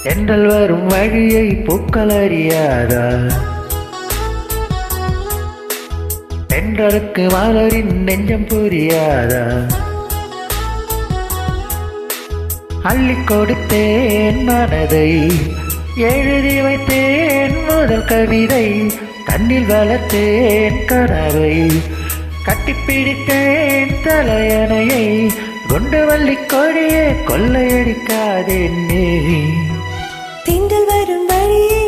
தென்றல் வரும் வழியை பூக்கள் அறியாதா? தென்றலுக்கு மலரின் நெஞ்சம் புரியாதா? அள்ளி கொடுத்தேன் மனதை, எழுதி வைத்தேன் முதல் கவிதை, கண்ணில் வளர்த்தேன் கனவை, கட்டிப்பிடித்தேன் தலையணையை, குண்டு வள்ளி கொடியே கொள்ளையடிக்காதே நீ. திங்கள் வரும் வழியை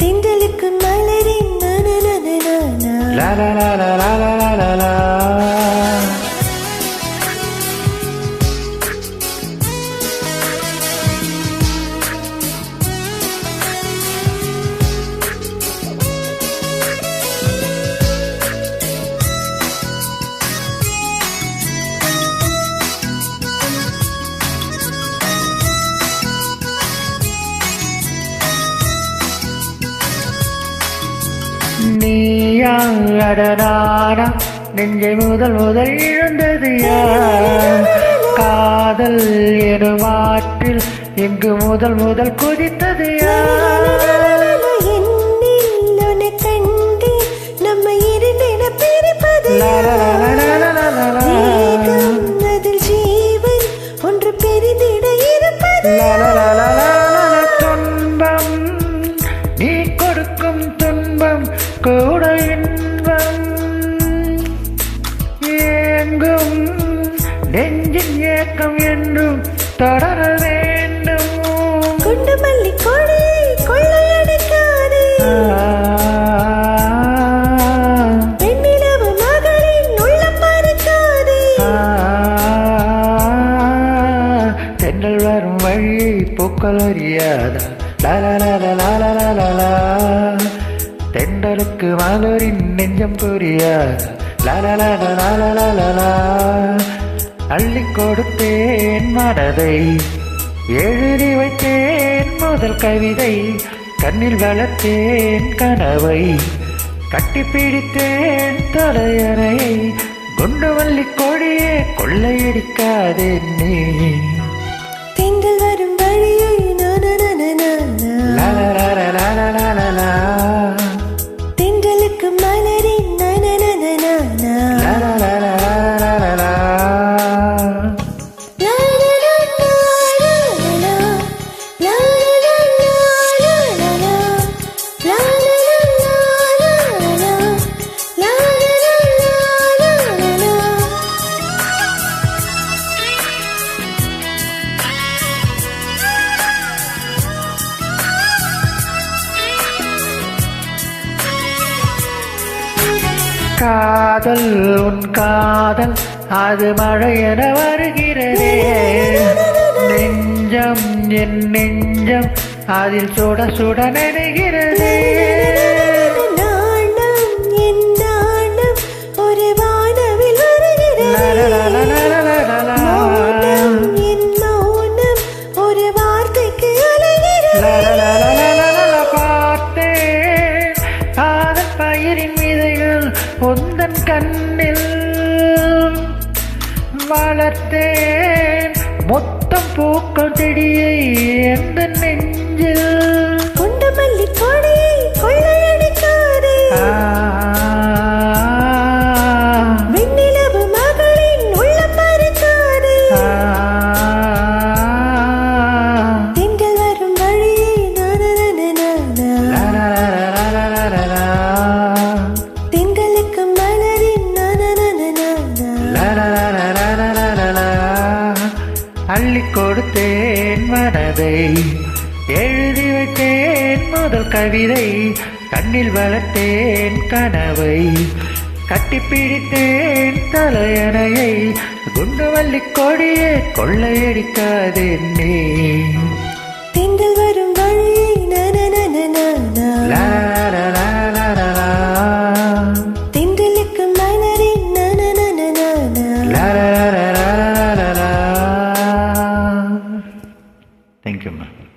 திங்களுக்கு மலரின் நீயாடனானா நெஞ்சை முதல் முதல் இழந்தது யார்? காதல் எனும் ஆற்றில் இங்கு முதல் முதல் குதித்தது யார்? துன்பம் நீ கொடுக்கும் துன்பம் கூட இன்பம், ஏங்கும் நெஞ்சின் ஏக்கம் என்றும் தொடர வேண்டும். குண்டு மல்லி கொடி கொள்ளையடிக்காதே, பெண்ணிலவு மகளின் உள்ளம் பறிக்காதே. தென்றல் வரும் வழியை பூக்கள் அறியாதா? லாலாலாலாலாலாலா, தென்றலுக்கு மலரின் நெஞ்சம் புரியாதா? லாலாலாலாலாலாலா, அள்ளி கொடுத்தேன் மனதை, எழுதி வைத்தேன் முதல் கவிதை, கண்ணில் வளர்த்தேன் கனவை, கட்டிப்பிடித்தேன் தலையணையை, குண்டு வள்ளி கொடியே கொள்ளையடிக்காதே நீ. திங்கள் வரும் வழியை தென்றலுக்கு மலரின் காதல் உன் காதல் அது மழை என வருகிறதே, நெஞ்சம் என் நெஞ்சம் அதில் சுட சுட நினைகிறதே. ஒரு வானவில் ஒரு வார்த்தைக்கு பார்த்தேன் காதல் பயிரின் விதைகள் உந்தன் கண்ணில், வளர்த்தேன் மொத்தம் பூக்கள் செடியை எந்த நெஞ்சில். குண்டு மல்லி கொடியை கொள்ளையடிக்காதே, வெண்ணிலவு மகளின் உள்ளம் பறிக்காதே. திங்கள் வரும் வழியை திங்களுக்கு மலரின் அள்ளி கொடுத்தேன் மனதை, எழுதி வைத்தேன் முதல் கவிதை, கண்ணில் வளர்த்தேன் கனவை, கட்டிப்பிடித்தேன் தலையணையை, குண்டு வள்ளி கொடியே கொள்ளையடிக்காதே நீ. திங்கள் வரும் வழியை திங்களுக்கு மலரின் Thank you, ma'am.